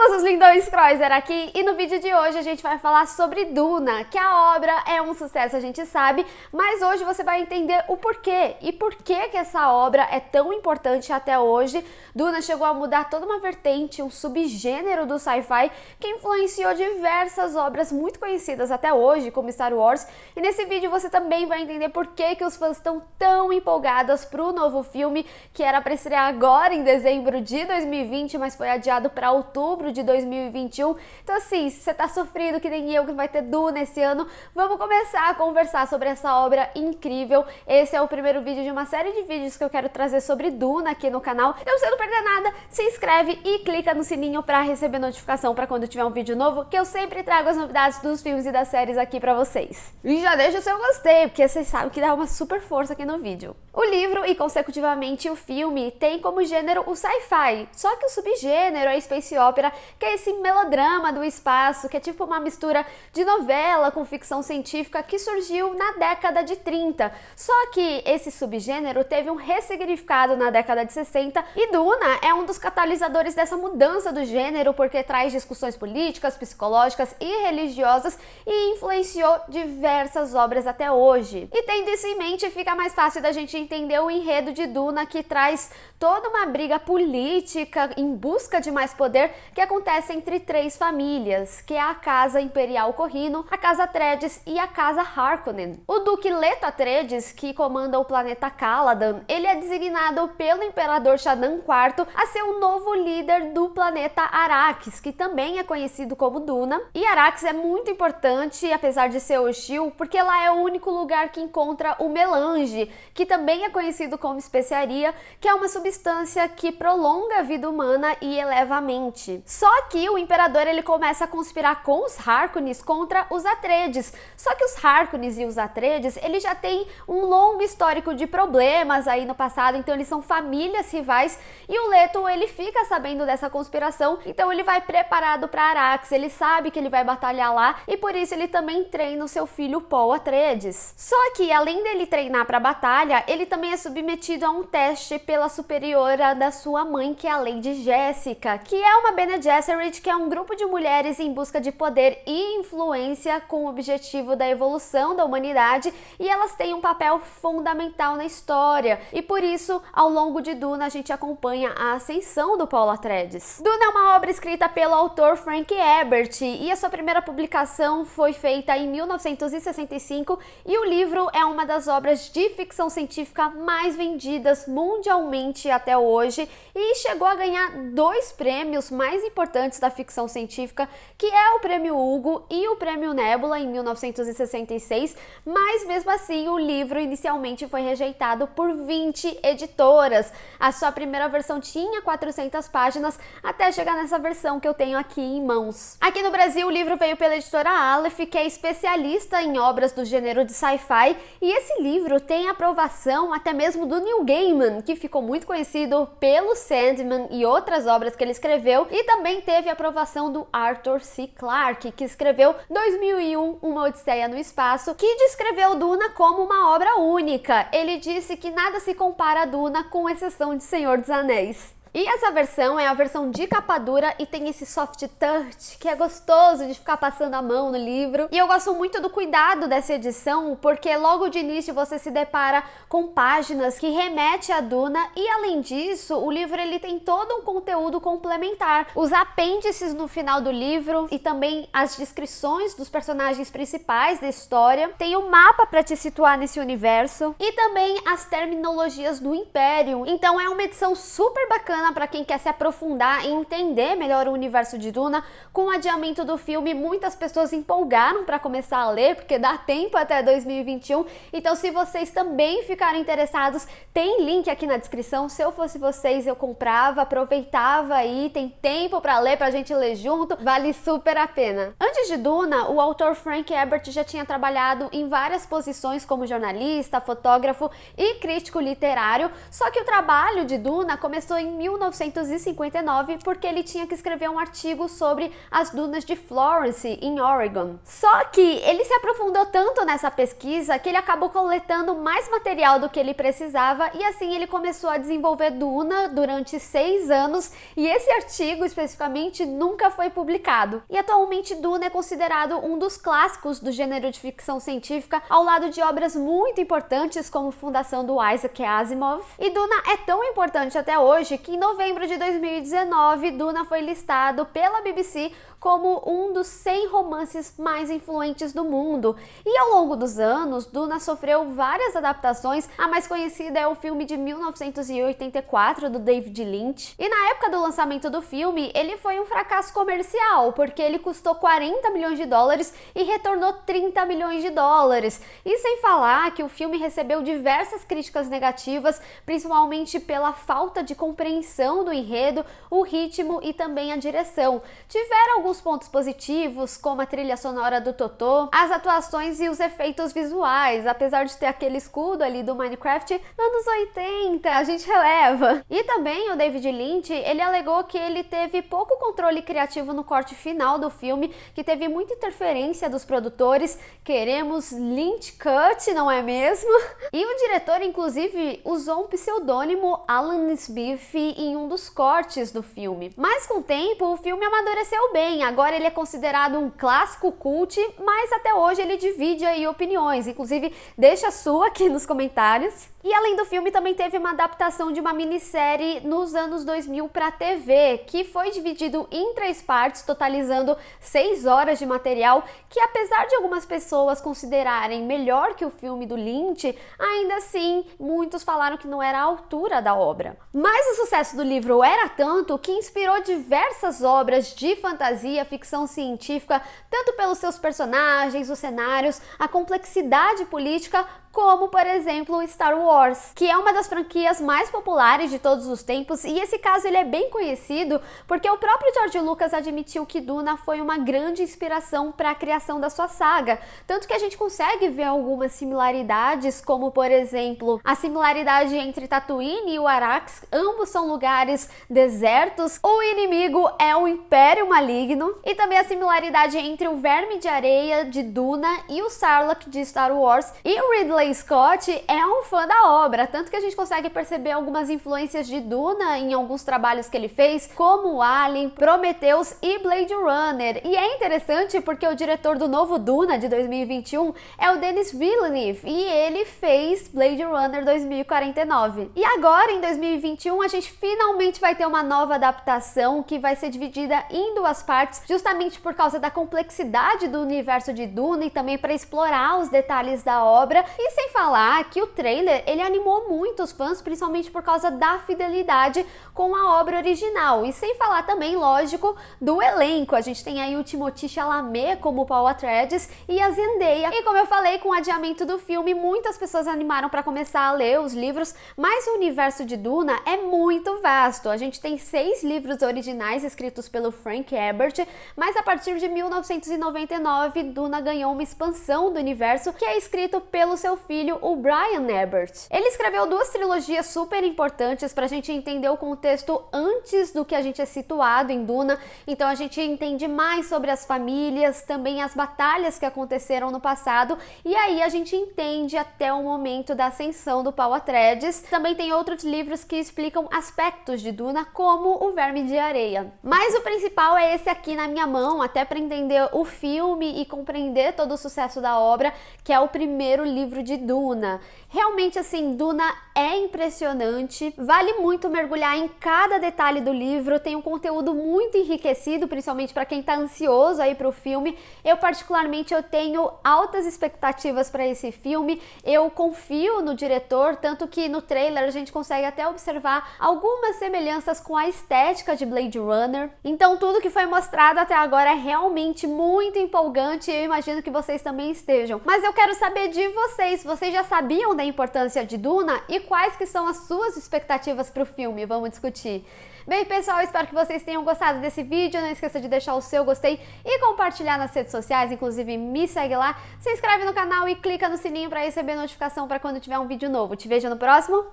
Famosos lindões, Croiser aqui, e no vídeo de hoje a gente vai falar sobre Duna, que a obra é um sucesso, a gente sabe, mas hoje você vai entender o porquê e por que essa obra é tão importante até hoje. Duna chegou a mudar toda uma vertente, um subgênero do sci-fi que influenciou diversas obras muito conhecidas até hoje, como Star Wars, e nesse vídeo você também vai entender por que os fãs estão tão empolgados pro novo filme, que era para estrear agora em dezembro de 2020, mas foi adiado para outubro de 2021. Então assim, se você tá sofrido que nem eu que vai ter Duna esse ano, vamos começar a conversar sobre essa obra incrível. Esse é o primeiro vídeo de uma série de vídeos que eu quero trazer sobre Duna aqui no canal. Então, se você não perder nada, se inscreve e clica no sininho para receber notificação para quando tiver um vídeo novo, que eu sempre trago as novidades dos filmes e das séries aqui para vocês. E já deixa o seu gostei, porque vocês sabem que dá uma super força aqui no vídeo. O livro e consecutivamente o filme tem como gênero o sci-fi, só que o subgênero é a space opera, que é esse melodrama do espaço, que é tipo uma mistura de novela com ficção científica que surgiu na década de 30. Só que esse subgênero teve um ressignificado na década de 60 e Duna é um dos catalisadores dessa mudança do gênero, porque traz discussões políticas, psicológicas e religiosas e influenciou diversas obras até hoje. E tendo isso em mente, fica mais fácil da gente entender o enredo de Duna, que traz toda uma briga política em busca de mais poder que acontece entre três famílias, que é a Casa Imperial Corrino, a Casa Atreides e a Casa Harkonnen. O Duque Leto Atreides, que comanda o planeta Caladan, ele é designado pelo Imperador Shaddam IV a ser o novo líder do planeta Arrakis, que também é conhecido como Duna. E Arrakis é muito importante, apesar de ser hostil, porque lá é o único lugar que encontra o melange, que também é conhecido como especiaria, que é uma substância que prolonga a vida humana e eleva a mente. Só que o Imperador ele começa a conspirar com os Harkonnens contra os Atreides. Só que os Harkonnens e os Atreides, eles já têm um longo histórico de problemas aí no passado, então eles são famílias rivais, e o Leto ele fica sabendo dessa conspiração, então ele vai preparado para Arrakis, ele sabe que ele vai batalhar lá e por isso ele também treina o seu filho Paul Atreides. Só que além dele treinar para a batalha, ele também é submetido a um teste pela superiora da sua mãe, que é a Lady Jessica, que é uma Bene Gesserit, que é um grupo de mulheres em busca de poder e influência com o objetivo da evolução da humanidade, e elas têm um papel fundamental na história, e por isso ao longo de Duna a gente acompanha a ascensão do Paul Atreides. Duna é uma obra escrita pelo autor Frank Herbert e a sua primeira publicação foi feita em 1965, e o livro é uma das obras de ficção científica mais vendidas mundialmente até hoje e chegou a ganhar 2 prêmios mais importantes da ficção científica, que é o Prêmio Hugo e o Prêmio Nebula em 1966, mas mesmo assim o livro inicialmente foi rejeitado por 20 editoras. A sua primeira versão tinha 400 páginas até chegar nessa versão que eu tenho aqui em mãos. Aqui no Brasil o livro veio pela editora Aleph, que é especialista em obras do gênero de sci-fi, e esse livro tem aprovação até mesmo do Neil Gaiman, que ficou muito conhecido pelo Sandman e outras obras que ele escreveu, e também teve a aprovação do Arthur C. Clarke, que escreveu 2001, Uma Odisseia no Espaço, que descreveu Duna como uma obra única. Ele disse que nada se compara a Duna, com exceção de Senhor dos Anéis. E essa versão é a versão de capa dura e tem esse soft touch que é gostoso de ficar passando a mão no livro. E eu gosto muito do cuidado dessa edição, porque logo de início você se depara com páginas que remetem a Duna, e além disso, o livro ele tem todo um conteúdo complementar. Os apêndices no final do livro e também as descrições dos personagens principais da história. Tem o mapa para te situar nesse universo e também as terminologias do Império. Então é uma edição super bacana para quem quer se aprofundar e entender melhor o universo de Duna. Com o adiamento do filme, muitas pessoas empolgaram para começar a ler, porque dá tempo até 2021. Então, se vocês também ficarem interessados, tem link aqui na descrição. Se eu fosse vocês, eu comprava, aproveitava aí, tem tempo para ler, pra gente ler junto, vale super a pena. Antes de Duna, o autor Frank Herbert já tinha trabalhado em várias posições como jornalista, fotógrafo e crítico literário, só que o trabalho de Duna começou em 1959 porque ele tinha que escrever um artigo sobre as dunas de Florence, em Oregon. Só que ele se aprofundou tanto nessa pesquisa que ele acabou coletando mais material do que ele precisava e assim ele começou a desenvolver Duna durante 6 anos e esse artigo especificamente nunca foi publicado. E atualmente Duna é considerado um dos clássicos do gênero de ficção científica, ao lado de obras muito importantes como Fundação do Isaac Asimov. E Duna é tão importante até hoje que em novembro de 2019 Duna foi listado pela BBC como um dos 100 romances mais influentes do mundo. E ao longo dos anos, Duna sofreu várias adaptações. A mais conhecida é o filme de 1984 do David Lynch. E na época do lançamento do filme, ele foi um fracasso comercial, porque ele custou 40 milhões de dólares e retornou 30 milhões de dólares. E sem falar que o filme recebeu diversas críticas negativas, principalmente pela falta de compreensão do enredo, o ritmo e também a direção. Tiveram alguns pontos positivos, como a trilha sonora do Totó, as atuações e os efeitos visuais, apesar de ter aquele escudo ali do Minecraft anos 80, a gente releva. E também o David Lynch, ele alegou que ele teve pouco controle criativo no corte final do filme, que teve muita interferência dos produtores. Queremos Lynch Cut, não é mesmo? E o diretor, inclusive, usou um pseudônimo, Alan Smith, em um dos cortes do filme. Mas com o tempo, o filme amadureceu bem. Agora ele é considerado um clássico cult, mas até hoje ele divide aí opiniões. Inclusive, deixa a sua aqui nos comentários. E além do filme, também teve uma adaptação de uma minissérie nos anos 2000 para TV, que foi dividido em 3 partes, totalizando 6 horas de material, que apesar de algumas pessoas considerarem melhor que o filme do Lynch, ainda assim, muitos falaram que não era a altura da obra. Mas o sucesso do livro era tanto que inspirou diversas obras de fantasia, ficção científica, tanto pelos seus personagens, os cenários, a complexidade política, como, por exemplo, Star Wars, que é uma das franquias mais populares de todos os tempos, e esse caso ele é bem conhecido porque o próprio George Lucas admitiu que Duna foi uma grande inspiração para a criação da sua saga, tanto que a gente consegue ver algumas similaridades, como, por exemplo, a similaridade entre Tatooine e o Arrakis, ambos são lugares desertos, o inimigo é o Império Maligno, e também a similaridade entre o Verme de Areia de Duna e o Sarlacc de Star Wars, e o Ridley Scott é um fã da obra, tanto que a gente consegue perceber algumas influências de Duna em alguns trabalhos que ele fez, como Alien, Prometheus e Blade Runner. E é interessante porque o diretor do novo Duna de 2021 é o Denis Villeneuve e ele fez Blade Runner 2049. E agora, em 2021, a gente finalmente vai ter uma nova adaptação que vai ser dividida em 2 partes, justamente por causa da complexidade do universo de Duna e também para explorar os detalhes da obra. E sem falar que o trailer, ele animou muitos fãs, principalmente por causa da fidelidade com a obra original. E sem falar também, lógico, do elenco. A gente tem aí o Timothée Chalamet como Paul Atreides e a Zendaya. E como eu falei, com o adiamento do filme, muitas pessoas animaram para começar a ler os livros, mas o universo de Duna é muito vasto. A gente tem 6 livros originais escritos pelo Frank Herbert, mas a partir de 1999, Duna ganhou uma expansão do universo que é escrito pelo seu filho, o Brian Herbert. Ele escreveu 2 trilogias super importantes para a gente entender o contexto antes do que a gente é situado em Duna, então a gente entende mais sobre as famílias, também as batalhas que aconteceram no passado, e aí a gente entende até o momento da ascensão do Paul Atreides. Também tem outros livros que explicam aspectos de Duna, como o Verme de Areia. Mas o principal é esse aqui na minha mão, até para entender o filme e compreender todo o sucesso da obra, que é o primeiro livro de Duna. Realmente, assim, Duna é impressionante, vale muito mergulhar em cada detalhe do livro, tem um conteúdo muito enriquecido, principalmente para quem tá ansioso aí pro filme. Eu particularmente, eu tenho altas expectativas para esse filme, eu confio no diretor, tanto que no trailer a gente consegue até observar algumas semelhanças com a estética de Blade Runner. Então tudo que foi mostrado até agora é realmente muito empolgante e eu imagino que vocês também estejam. Mas eu quero saber de vocês já sabiam da importância de Duna e quais que são as suas expectativas para o filme? Vamos discutir. Bem, pessoal, espero que vocês tenham gostado desse vídeo. Não esqueça de deixar o seu gostei e compartilhar nas redes sociais, inclusive me segue lá, se inscreve no canal e clica no sininho para receber notificação para quando tiver um vídeo novo. Te vejo no próximo.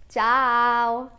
Tchau!